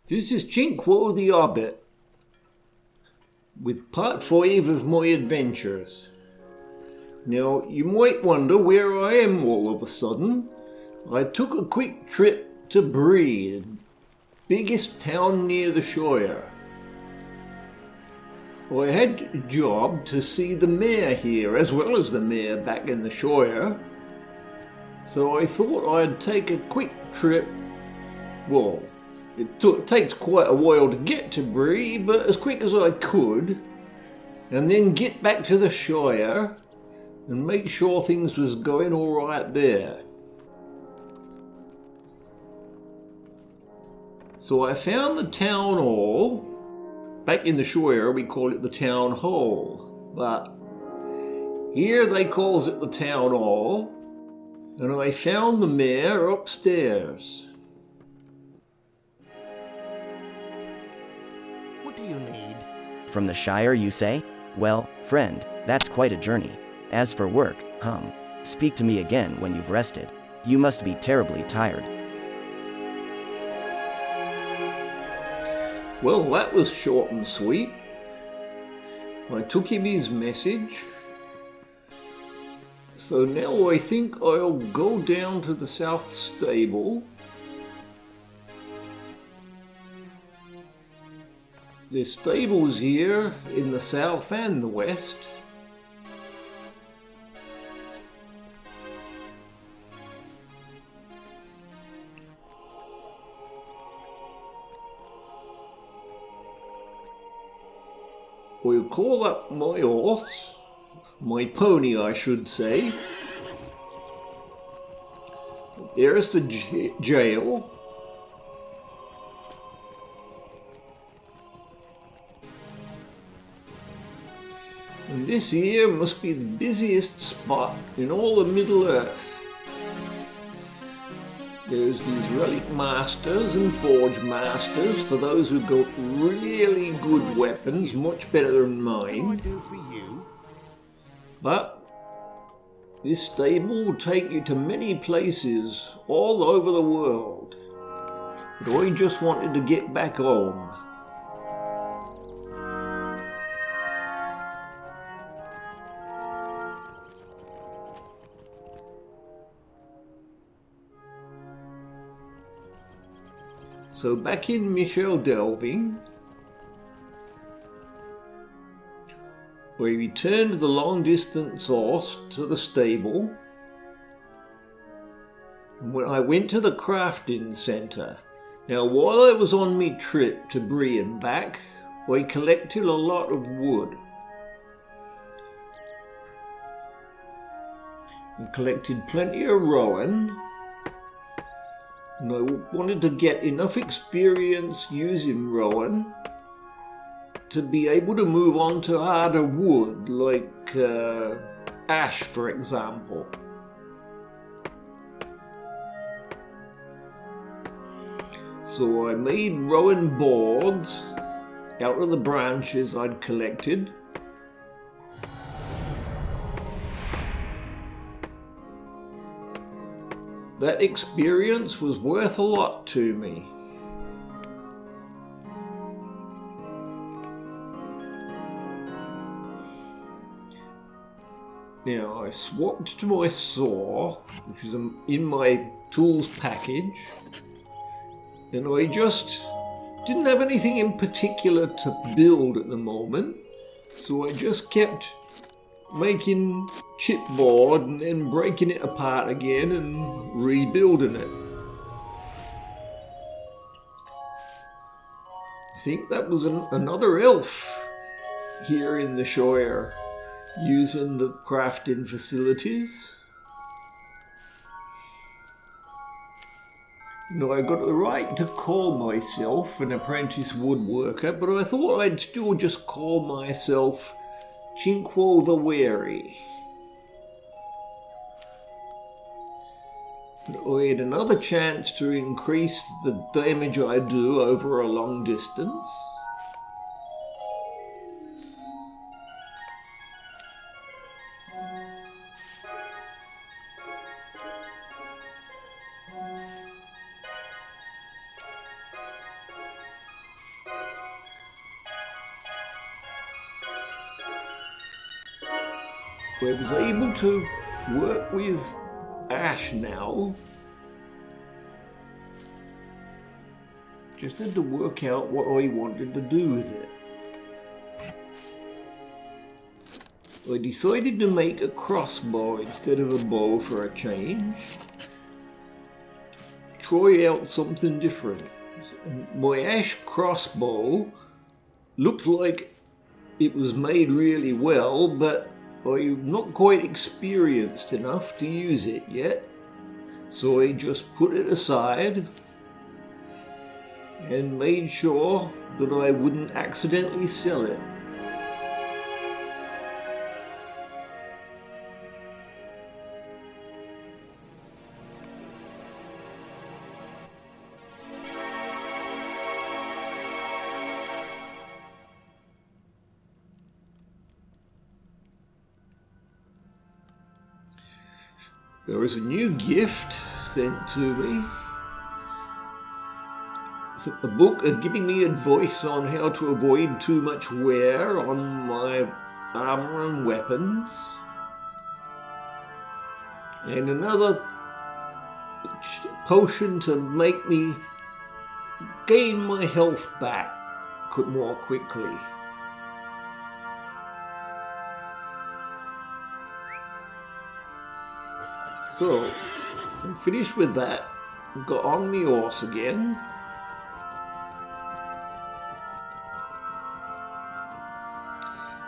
This is Cinquo the Hobbit, with part 5 of my adventures. Now, you might wonder where I am all of a sudden. I took a quick trip to Bree, the biggest town near the Shire. I had a job to see the mayor here, as well as the mayor back in the Shire. So I thought I'd take a quick trip. Well, it takes quite a while to get to Bree, but as quick as I could, and then get back to the Shire and make sure things was going all right there. So I found the town hall. Back in the Shire we call it the town hall, but here they calls it the town hall, and I found the mayor upstairs. What do you need? From the Shire, you say? Well, friend, that's quite a journey. As for work, speak to me again when you've rested. You must be terribly tired. Well, that was short and sweet. I took him his message. So now I think I'll go down to the south stable. There's stables here in the south and the west. We'll call up my horse, my pony I should say. There's the jail. And this here must be the busiest spot in all the Middle Earth. There's these relic masters and forge masters for those who've got really good weapons, much better than mine. What do I do for you? But this stable will take you to many places all over the world. But I just wanted to get back home. So back in Michel Delving, we returned the long distance horse to the stable. And when I went to the crafting centre. Now while I was on my trip to Bree and back, I collected a lot of wood. I collected plenty of rowan. And I wanted to get enough experience using rowan to be able to move on to harder wood, like ash, for example. So I made rowan boards out of the branches I'd collected. That experience was worth a lot to me. Now I swapped to my saw, which is in my tools package, and I just didn't have anything in particular to build at the moment, so I just kept making chipboard and then breaking it apart again and rebuilding it. I think that was another elf here in the Shire using the crafting facilities. Now I got the right to call myself an apprentice woodworker, but I thought I'd still just call myself Cinquo the Wary. I had another chance to increase the damage I do over a long distance. I was able to work with Ash now. Just had to work out what I wanted to do with it. I decided to make a crossbow instead of a bow for a change. Try out something different. My Ash crossbow looked like it was made really well, but I'm not quite experienced enough to use it yet. So I just put it aside and made sure that I wouldn't accidentally sell it. There was a new gift sent to me. It's a book giving me advice on how to avoid too much wear on my armor and weapons. And another potion to make me gain my health back more quickly. So, I finished with that, got on my horse again.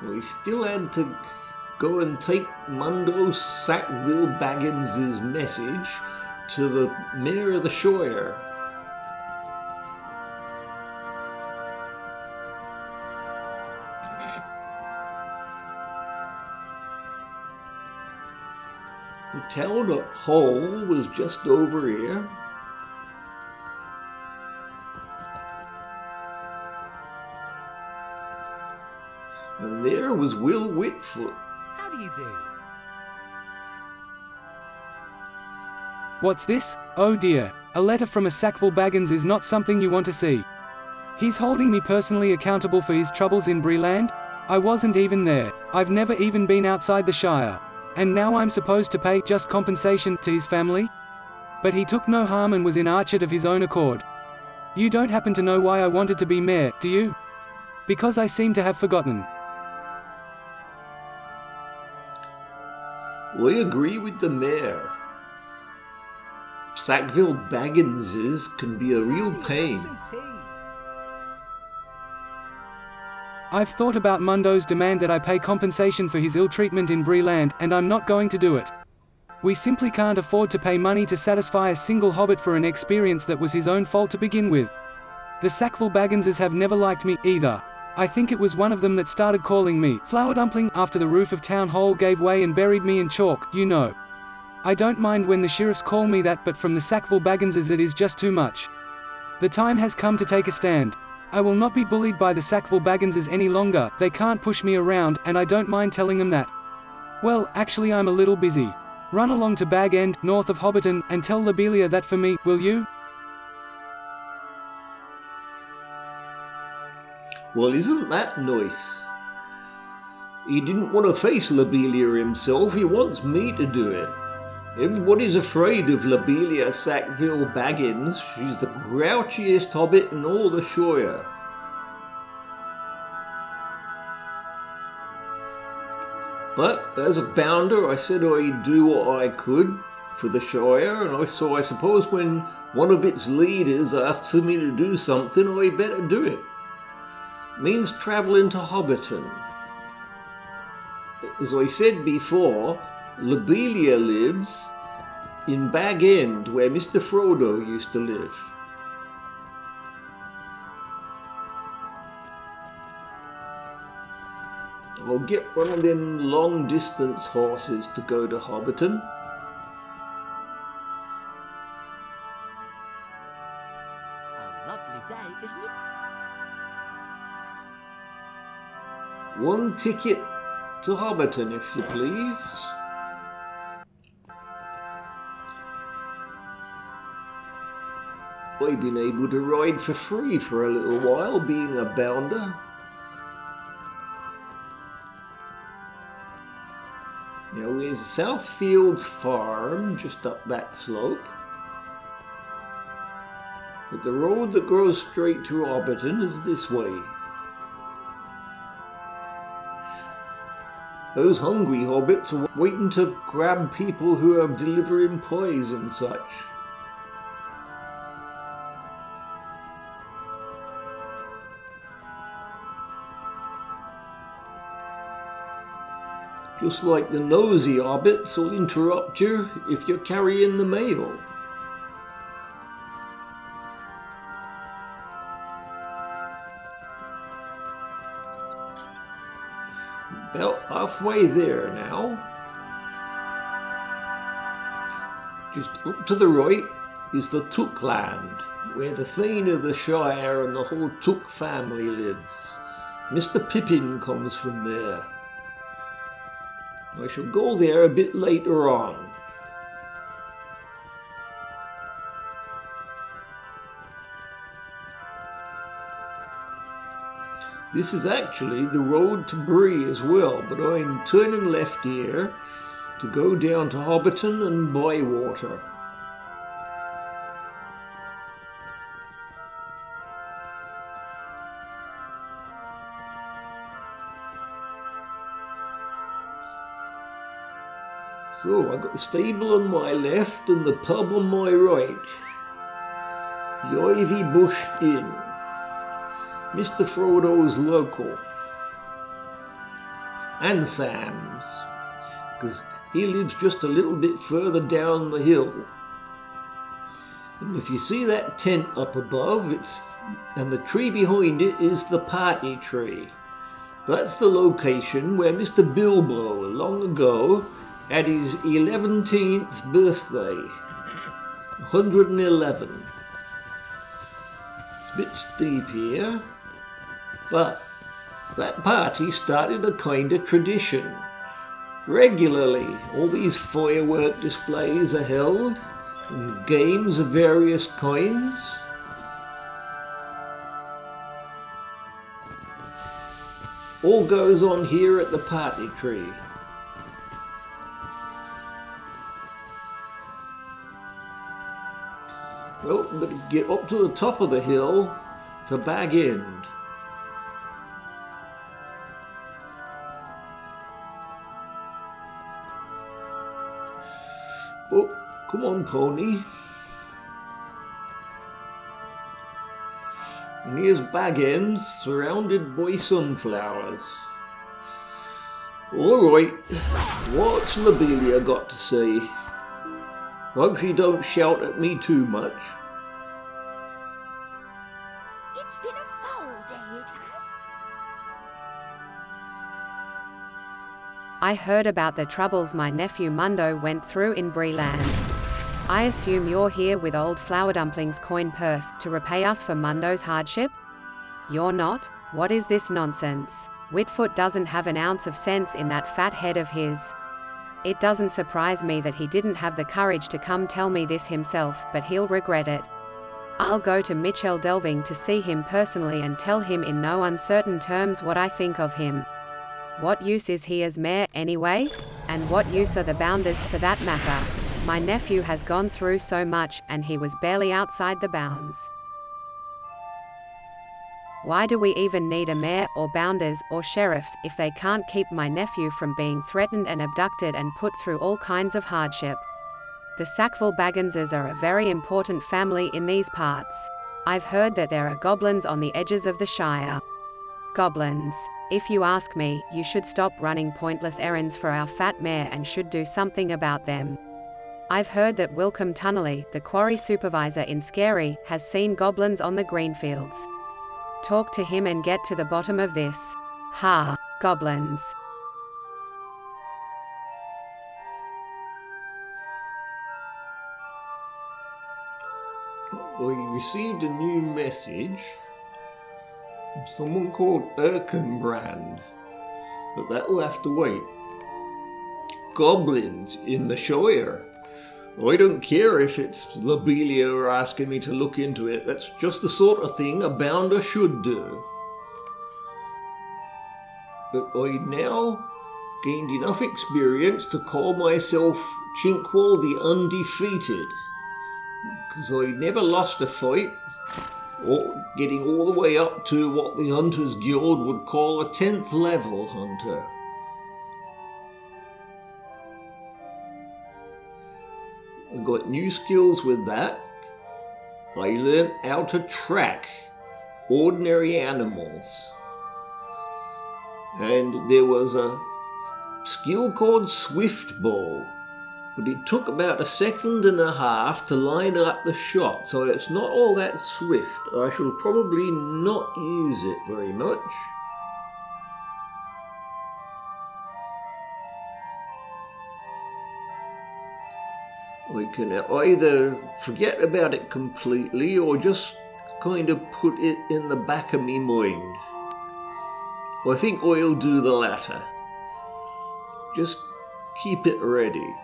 We still had to go and take Mundo Sackville Baggins' message to the mayor of the Shire. The town hall was just over here. And there was Will Whitfoot. How do you do? What's this? Oh dear, a letter from a Sackville Baggins is not something you want to see. He's holding me personally accountable for his troubles in Breeland. I wasn't even there. I've never even been outside the Shire. And now I'm supposed to pay just compensation to his family? But he took no harm and was in Archet of his own accord. You don't happen to know why I wanted to be mayor, do you? Because I seem to have forgotten. I agree with the mayor. Sackville Bagginses can be a real pain. I've thought about Mundo's demand that I pay compensation for his ill treatment in Breeland, and I'm not going to do it. We simply can't afford to pay money to satisfy a single hobbit for an experience that was his own fault to begin with. The Sackville Bagginses have never liked me, either. I think it was one of them that started calling me Flower Dumpling after the roof of Town Hall gave way and buried me in chalk, you know. I don't mind when the sheriffs call me that, but from the Sackville Bagginses it is just too much. The time has come to take a stand. I will not be bullied by the Sackville Bagginses any longer. They can't push me around, and I don't mind telling them that. Well, actually I'm a little busy. Run along to Bag End, north of Hobbiton, and tell Lobelia that for me, will you? Well, isn't that nice? He didn't want to face Lobelia himself, he wants me to do it. Everybody's afraid of Lobelia Sackville Baggins. She's the grouchiest hobbit in all the Shire. But as a bounder, I said I'd do what I could for the Shire, and I suppose when one of its leaders asks me to do something, I better do it. It means travelling to Hobbiton. As I said before, Lobelia lives in Bag End, where Mr. Frodo used to live. I'll get one of them long-distance horses to go to Hobbiton. A lovely day, isn't it? One ticket to Hobbiton, if you please. I've been able to ride for free for a little while, being a bounder. Now there's Southfields Farm just up that slope. But the road that goes straight to Hobbiton is this way. Those hungry hobbits are waiting to grab people who are delivering pies and such. Just like the nosy hobbits will interrupt you if you're carrying the mail. About halfway there now. Just up to the right is the Took land, where the Thane of the Shire and the whole Took family lives. Mr. Pippin comes from there. I shall go there a bit later on. This is actually the road to Bree as well, but I'm turning left here to go down to Hobbiton and Bywater. So I've got the stable on my left and the pub on my right. The Ivy Bush Inn. Mr. Frodo's local. And Sam's. Because he lives just a little bit further down the hill. And if you see that tent up above, and the tree behind it is the party tree. That's the location where Mr. Bilbo, long ago, had his 11th birthday. 111. It's a bit steep here, but that party started a kind of tradition. Regularly, all these firework displays are held, and games of various kinds. All goes on here at the party tree. Well, but get up to the top of the hill to Bag End. Oh, come on, pony. And here's Bag End, surrounded by sunflowers. All right, what's Lobelia got to say? Hope she don't shout at me too much. It's been a foul day, it has. I heard about the troubles my nephew Mundo went through in Breeland. I assume you're here with old Flower Dumpling's coin purse to repay us for Mundo's hardship? You're not? What is this nonsense? Whitfoot doesn't have an ounce of sense in that fat head of his. It doesn't surprise me that he didn't have the courage to come tell me this himself, but he'll regret it. I'll go to Mitchell Delving to see him personally and tell him in no uncertain terms what I think of him. What use is he as mayor, anyway? And what use are the bounders, for that matter? My nephew has gone through so much, and he was barely outside the bounds. Why do we even need a mayor, or bounders, or sheriffs, if they can't keep my nephew from being threatened and abducted and put through all kinds of hardship? The Sackville Bagginses are a very important family in these parts. I've heard that there are goblins on the edges of the Shire. Goblins. If you ask me, you should stop running pointless errands for our fat mayor and should do something about them. I've heard that Wilcom Tunnelly, the quarry supervisor in Scary, has seen goblins on the greenfields. Talk to him and get to the bottom of this. Ha, goblins. I received a new message from someone called Erkenbrand, but that'll have to wait. Goblins in the Shire. I don't care if it's Lobelia or asking me to look into it. That's just the sort of thing a bounder should do. But I now gained enough experience to call myself Cinquo the Undefeated, because I never lost a fight, or getting all the way up to what the Hunters Guild would call a 10th level hunter. I got new skills with that. I learned how to track ordinary animals. And there was a skill called Swift Bow, but it took about 1.5 seconds to line up the shot, so it's not all that swift. I shall probably not use it very much. I can either forget about it completely or just kind of put it in the back of me mind. I think I'll do the latter. Just keep it ready.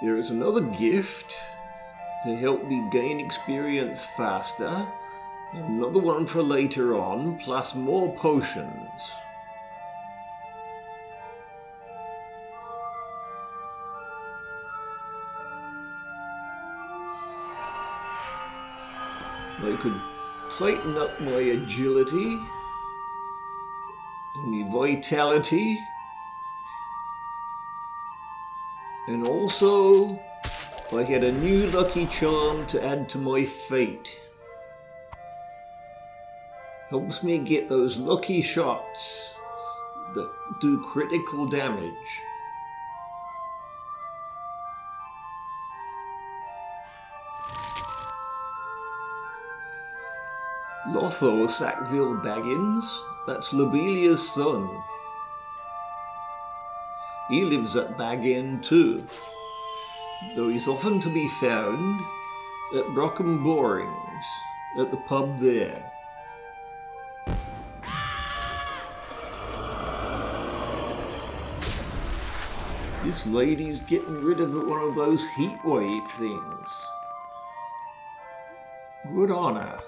There is another gift to help me gain experience faster, another one for later on, plus more potions. I could tighten up my agility and my vitality, and also I had a new lucky charm to add to my fate. Helps me get those lucky shots that do critical damage. Lotho Sackville Baggins, that's Lobelia's son. He lives at Bag End too, though he's often to be found at Brockham Borings, at the pub there. This lady's getting rid of one of those heat wave things. Good on her.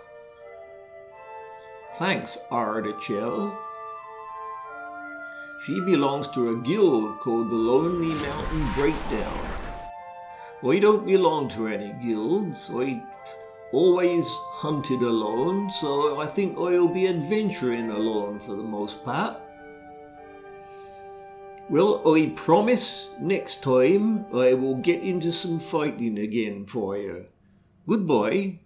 Thanks, Artichel. She belongs to a guild called the Lonely Mountain Breakdown. I don't belong to any guilds. I always hunted alone, so I think I'll be adventuring alone for the most part. Well, I promise next time I will get into some fighting again for you. Goodbye.